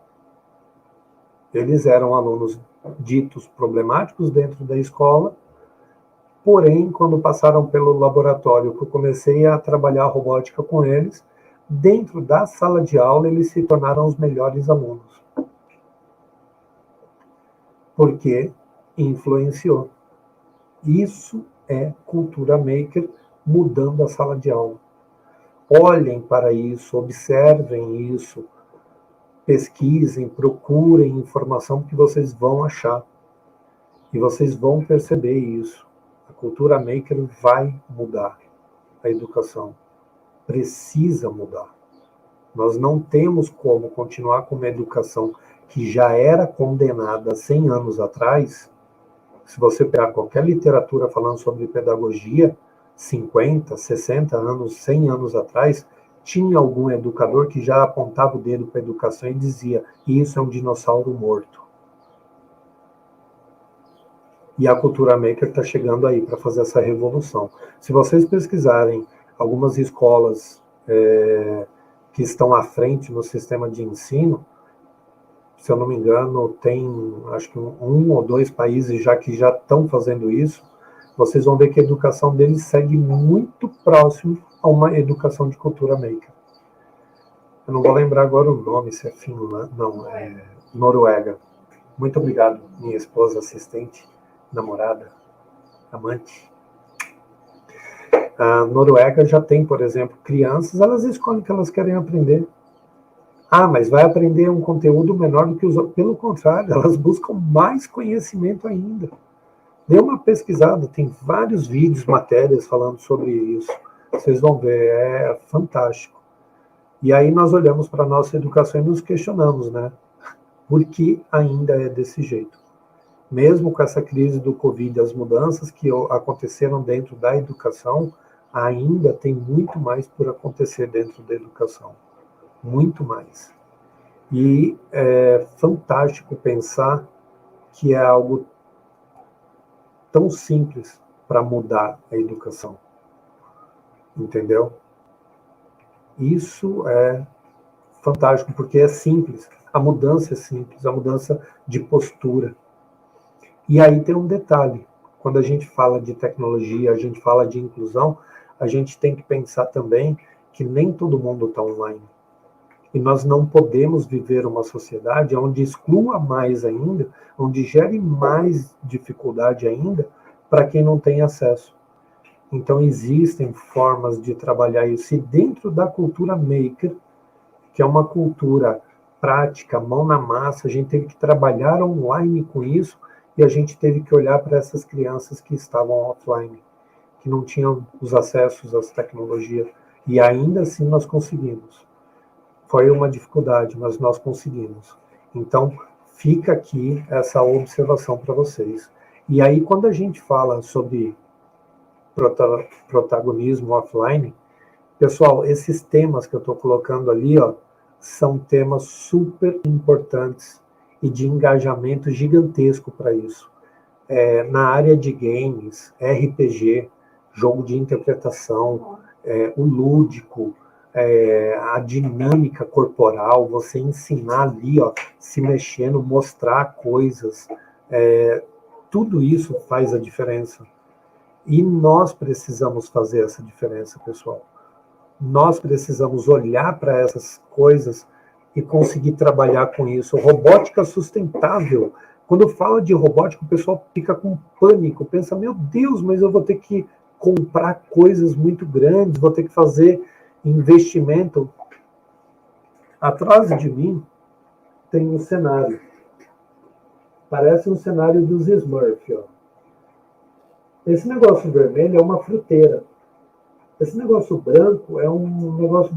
Eles eram alunos ditos problemáticos dentro da escola, porém, quando passaram pelo laboratório, que eu comecei a trabalhar robótica com eles, dentro da sala de aula, eles se tornaram os melhores alunos. Porque influenciou. Isso é cultura maker mudando a sala de aula. Olhem para isso, observem isso, pesquisem, procurem informação que vocês vão achar. E vocês vão perceber isso. A cultura maker vai mudar a educação. Precisa mudar. Nós não temos como continuar com uma educação que já era condenada 100 anos atrás. Se você pegar qualquer literatura falando sobre pedagogia, 50, 60 anos, 100 anos atrás, tinha algum educador que já apontava o dedo para a educação e dizia: isso é um dinossauro morto. E a cultura maker está chegando aí para fazer essa revolução. Se vocês pesquisarem algumas escolas que estão à frente no sistema de ensino, se eu não me engano, tem acho que um ou dois países que já estão fazendo isso, vocês vão ver que a educação deles segue muito próximo a uma educação de cultura maker. Eu não vou lembrar agora o nome, se é Finlândia, não, é Noruega. Muito obrigado, minha esposa, assistente, namorada, amante. A Noruega já tem, por exemplo, crianças, elas escolhem o que elas querem aprender. Ah, mas vai aprender um conteúdo menor do que os outros. Pelo contrário, elas buscam mais conhecimento ainda. Dê uma pesquisada, tem vários vídeos, matérias falando sobre isso. Vocês vão ver, é fantástico. E aí nós olhamos para a nossa educação e nos questionamos, né? Por que ainda é desse jeito? Mesmo com essa crise do Covid, as mudanças que aconteceram dentro da educação, ainda tem muito mais por acontecer dentro da educação. Muito mais. E é fantástico pensar que é algo tão simples para mudar a educação. Entendeu? Isso é fantástico, porque é simples. A mudança é simples, a mudança de postura. E aí tem um detalhe. Quando a gente fala de tecnologia, a gente fala de inclusão, a gente tem que pensar também que nem todo mundo está online. E nós não podemos viver uma sociedade onde exclua mais ainda, onde gere mais dificuldade ainda para quem não tem acesso. Então, existem formas de trabalhar isso. E dentro da cultura maker, que é uma cultura prática, mão na massa, a gente teve que trabalhar online com isso e a gente teve que olhar para essas crianças que estavam offline, que não tinham os acessos às tecnologias. E ainda assim nós conseguimos. Foi uma dificuldade, mas nós conseguimos. Então, fica aqui essa observação para vocês. E aí, quando a gente fala sobre protagonismo offline, pessoal, esses temas que eu estou colocando ali, ó, são temas super importantes e de engajamento gigantesco para isso. Na área de games, RPG, jogo de interpretação, o lúdico, a dinâmica corporal, você ensinar ali, ó, se mexendo, mostrar coisas, tudo isso faz a diferença. E nós precisamos fazer essa diferença, pessoal. Nós precisamos olhar para essas coisas e conseguir trabalhar com isso. Robótica sustentável. Quando fala de robótica, o pessoal fica com pânico, pensa, meu Deus, mas eu vou ter que comprar coisas muito grandes, vou ter que fazer investimento. Atrás de mim tem um cenário. Parece um cenário dos Smurfs. Ó. Esse negócio vermelho é uma fruteira. Esse negócio branco é um negócio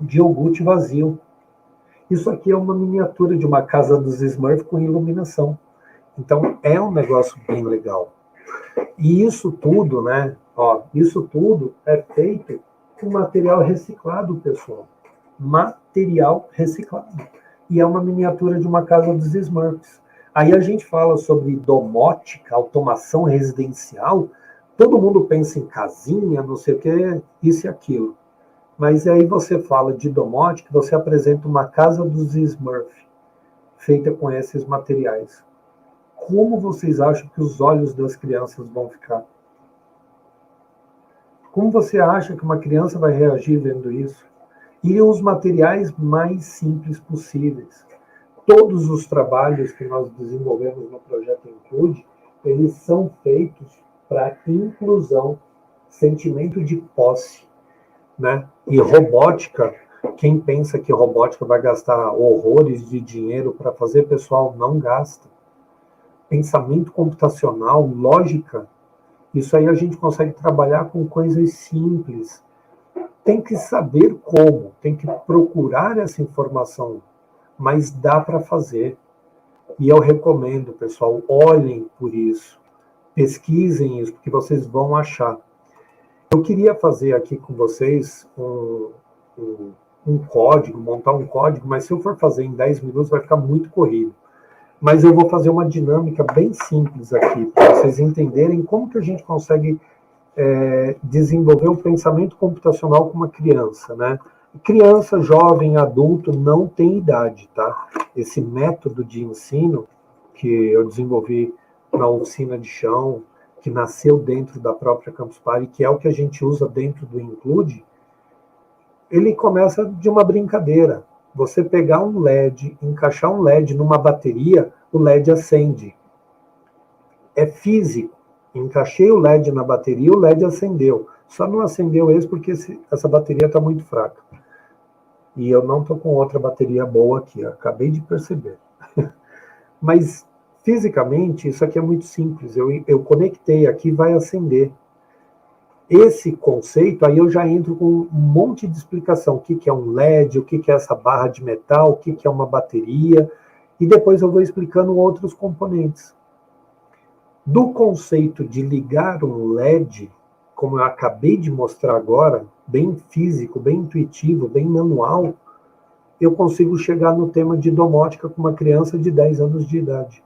de iogurte vazio. Isso aqui é uma miniatura de uma casa dos Smurfs com iluminação. Então, é um negócio bem legal. E isso tudo, né? Ó, isso tudo é feito com material reciclado, pessoal. Material reciclado. E é uma miniatura de uma casa dos Smurfs. Aí a gente fala sobre domótica, automação residencial. Todo mundo pensa em casinha, não sei o que, isso e aquilo. Mas aí você fala de domótica, você apresenta uma casa dos Smurfs, feita com esses materiais. Como vocês acham que os olhos das crianças vão ficar? Como você acha que uma criança vai reagir vendo isso? E os materiais mais simples possíveis. Todos os trabalhos que nós desenvolvemos no projeto Include, eles são feitos para inclusão, sentimento de posse, né? E robótica, quem pensa que robótica vai gastar horrores de dinheiro para fazer, pessoal, não gasta. Pensamento computacional, lógica, isso aí a gente consegue trabalhar com coisas simples. Tem que saber como, tem que procurar essa informação, mas dá para fazer. E eu recomendo, pessoal, olhem por isso, pesquisem isso, porque vocês vão achar. Eu queria fazer aqui com vocês um código, montar um código, mas se eu for fazer em 10 minutos vai ficar muito corrido. Mas eu vou fazer uma dinâmica bem simples aqui, para vocês entenderem como que a gente consegue desenvolver o pensamento computacional com uma criança, né? Criança, jovem, adulto, não tem idade, tá? Esse método de ensino que eu desenvolvi na oficina de chão, que nasceu dentro da própria Campus Party, que é o que a gente usa dentro do Include, ele começa de uma brincadeira. Você pegar um LED, encaixar um LED numa bateria, o LED acende. É físico. Encaixei o LED na bateria, o LED acendeu. Só não acendeu esse porque essa bateria está muito fraca. E eu não estou com outra bateria boa aqui, acabei de perceber. Mas, fisicamente, isso aqui é muito simples. Eu conectei aqui, vai acender. Esse conceito, aí eu já entro com um monte de explicação. O que é um LED, o que é essa barra de metal, o que é uma bateria. E depois eu vou explicando outros componentes. Do conceito de ligar um LED, como eu acabei de mostrar agora, bem físico, bem intuitivo, bem manual, eu consigo chegar no tema de domótica com uma criança de 10 anos de idade.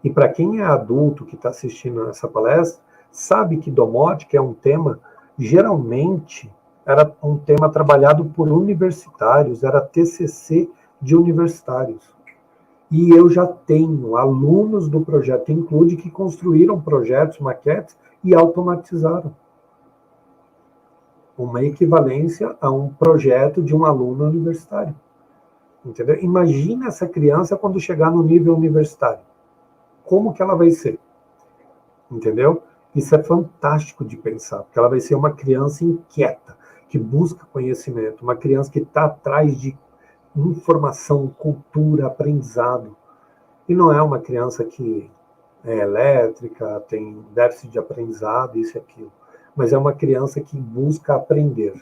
E para quem é adulto que está assistindo essa palestra, sabe que domótica é um tema, geralmente, era um tema trabalhado por universitários, era TCC de universitários. E eu já tenho alunos do projeto Include que construíram projetos, maquetes e automatizaram. Uma equivalência a um projeto de um aluno universitário. Entendeu? Imagina essa criança quando chegar no nível universitário. Como que ela vai ser? Entendeu? Isso é fantástico de pensar, porque ela vai ser uma criança inquieta, que busca conhecimento, uma criança que está atrás de informação, cultura, aprendizado. E não é uma criança que é elétrica, tem déficit de aprendizado, isso e aquilo. mas é uma criança que busca aprender,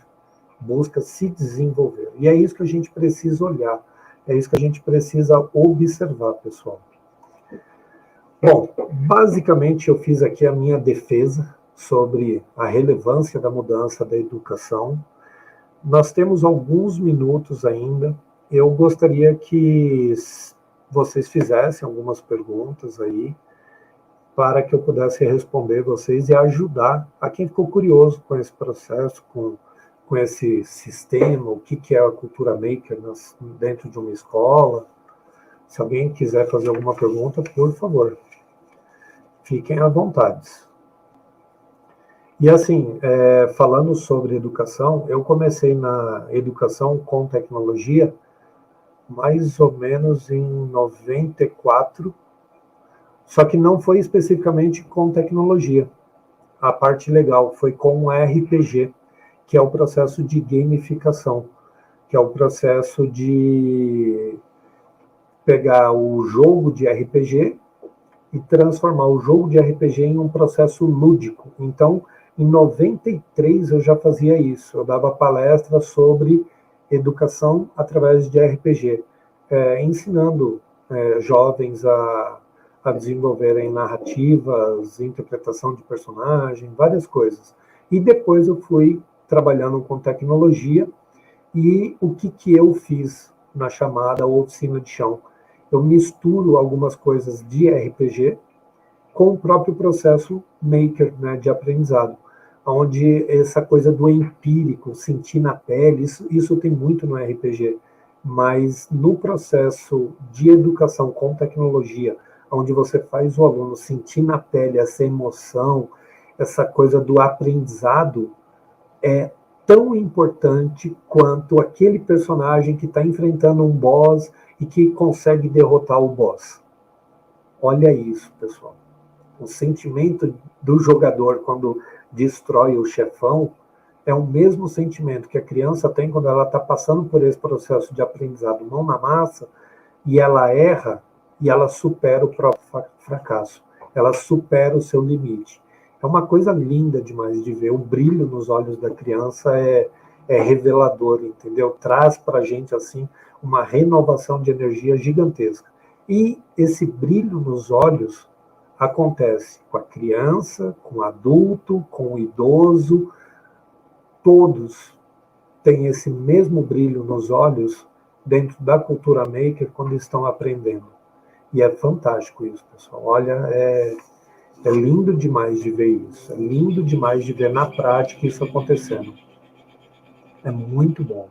busca se desenvolver. E é isso que a gente precisa olhar, é isso que a gente precisa observar, pessoal. Bom, basicamente eu fiz aqui a minha defesa sobre a relevância da mudança da educação. Nós temos alguns minutos ainda. Eu gostaria que vocês fizessem algumas perguntas aí, para que eu pudesse responder vocês e ajudar a quem ficou curioso com esse processo, com esse sistema, o que é a cultura maker dentro de uma escola. Se alguém quiser fazer alguma pergunta, por favor, fiquem à vontade. E assim, falando sobre educação, eu comecei na educação com tecnologia mais ou menos em 94, só que não foi especificamente com tecnologia. A parte legal foi com o RPG, que é o processo de gamificação, que é o processo de pegar o jogo de RPG e transformar o jogo de RPG em um processo lúdico. Então, em 93 eu já fazia isso. Eu dava palestras sobre educação através de RPG, ensinando jovens a desenvolverem narrativas, interpretação de personagem, várias coisas. E depois eu fui trabalhando com tecnologia, e o que eu fiz na chamada oficina de chão? Eu misturo algumas coisas de RPG com o próprio processo maker, né, de aprendizado, onde essa coisa do empírico, sentir na pele, isso tem muito no RPG, mas no processo de educação com tecnologia, onde você faz o aluno sentir na pele essa emoção, essa coisa do aprendizado, é tão importante quanto aquele personagem que está enfrentando um boss e que consegue derrotar o boss. Olha isso, pessoal. O sentimento do jogador quando destrói o chefão é o mesmo sentimento que a criança tem quando ela está passando por esse processo de aprendizado mão na massa, e ela erra e ela supera o próprio fracasso. Ela supera o seu limite. É uma coisa linda demais de ver. O brilho nos olhos da criança é revelador, entendeu? Traz para a gente, assim, uma renovação de energia gigantesca. E esse brilho nos olhos acontece com a criança, com o adulto, com o idoso. Todos têm esse mesmo brilho nos olhos dentro da cultura maker quando estão aprendendo. E é fantástico isso, pessoal. Olha, é lindo demais de ver isso. É lindo demais de ver na prática isso acontecendo. É muito bom.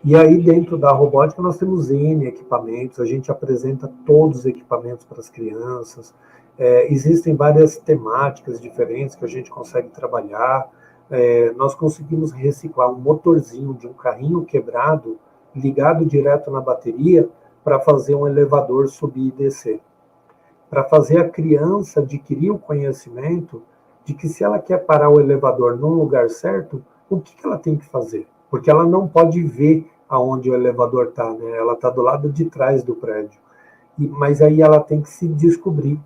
E aí, dentro da robótica, nós temos N equipamentos, a gente apresenta todos os equipamentos para as crianças. Existem várias temáticas diferentes que a gente consegue trabalhar. Nós conseguimos reciclar um motorzinho de um carrinho quebrado, ligado direto na bateria, para fazer um elevador subir e descer. Para fazer a criança adquirir o conhecimento de que se ela quer parar o elevador num lugar certo, o que ela tem que fazer? Porque ela não pode ver aonde o elevador está, né? Ela está do lado de trás do prédio. Mas aí ela tem que se descobrir.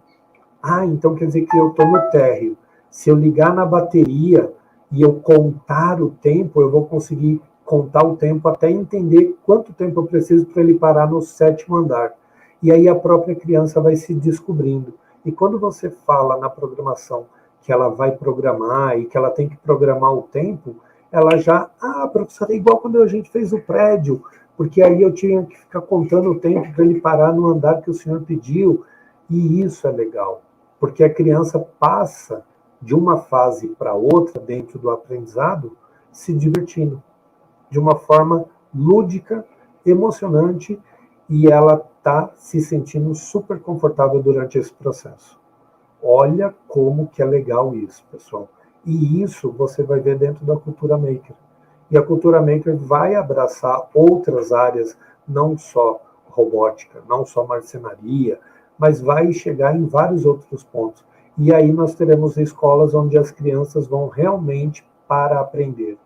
Então quer dizer que eu estou no térreo. Se eu ligar na bateria e eu contar o tempo, eu vou conseguir contar o tempo até entender quanto tempo eu preciso para ele parar no 7º andar. E aí a própria criança vai se descobrindo. E quando você fala na programação que ela vai programar e que ela tem que programar o tempo, ela já, professora, é igual quando a gente fez o prédio, porque aí eu tinha que ficar contando o tempo para ele parar no andar que o senhor pediu. E isso é legal, porque a criança passa de uma fase para outra dentro do aprendizado se divertindo, de uma forma lúdica, emocionante, e ela está se sentindo super confortável durante esse processo. Olha como que é legal isso, pessoal. E isso você vai ver dentro da cultura maker. E a cultura maker vai abraçar outras áreas, não só robótica, não só marcenaria, mas vai chegar em vários outros pontos. E aí nós teremos escolas onde as crianças vão realmente para aprender,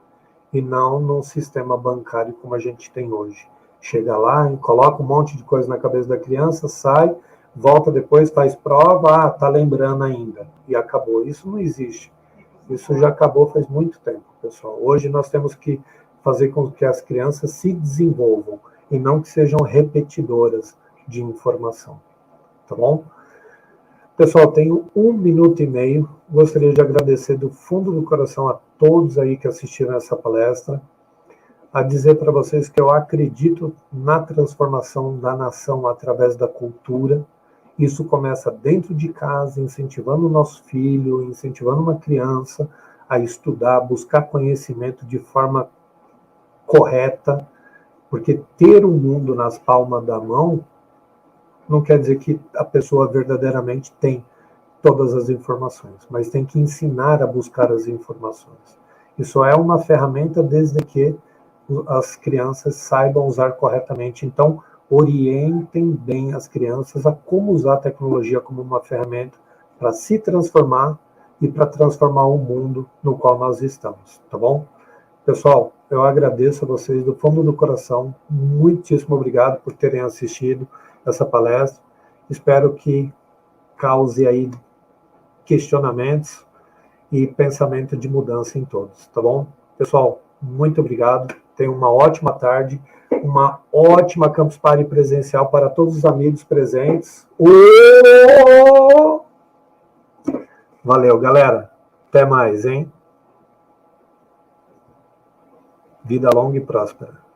e não no sistema bancário como a gente tem hoje. Chega lá, coloca um monte de coisa na cabeça da criança, sai, volta depois, faz prova, tá lembrando ainda, e acabou. Isso não existe. Isso já acabou faz muito tempo, pessoal. Hoje nós temos que fazer com que as crianças se desenvolvam e não que sejam repetidoras de informação, tá bom? Pessoal, tenho 1 minuto e meio. Gostaria de agradecer do fundo do coração a todos aí que assistiram essa palestra, a dizer para vocês que eu acredito na transformação da nação através da cultura. Isso começa dentro de casa, incentivando o nosso filho, incentivando uma criança a estudar, buscar conhecimento de forma correta, porque ter o mundo nas palmas da mão não quer dizer que a pessoa verdadeiramente tem todas as informações, mas tem que ensinar a buscar as informações. Isso é uma ferramenta desde que as crianças saibam usar corretamente. Então, orientem bem as crianças a como usar a tecnologia como uma ferramenta para se transformar e para transformar o mundo no qual nós estamos, tá bom? Pessoal, eu agradeço a vocês do fundo do coração. Muitíssimo obrigado por terem assistido essa palestra. Espero que cause aí questionamentos e pensamento de mudança em todos, tá bom? Pessoal, muito obrigado. Tenham uma ótima tarde, uma ótima Campus Party presencial para todos os amigos presentes. Valeu, galera. Até mais, hein? Vida longa e próspera.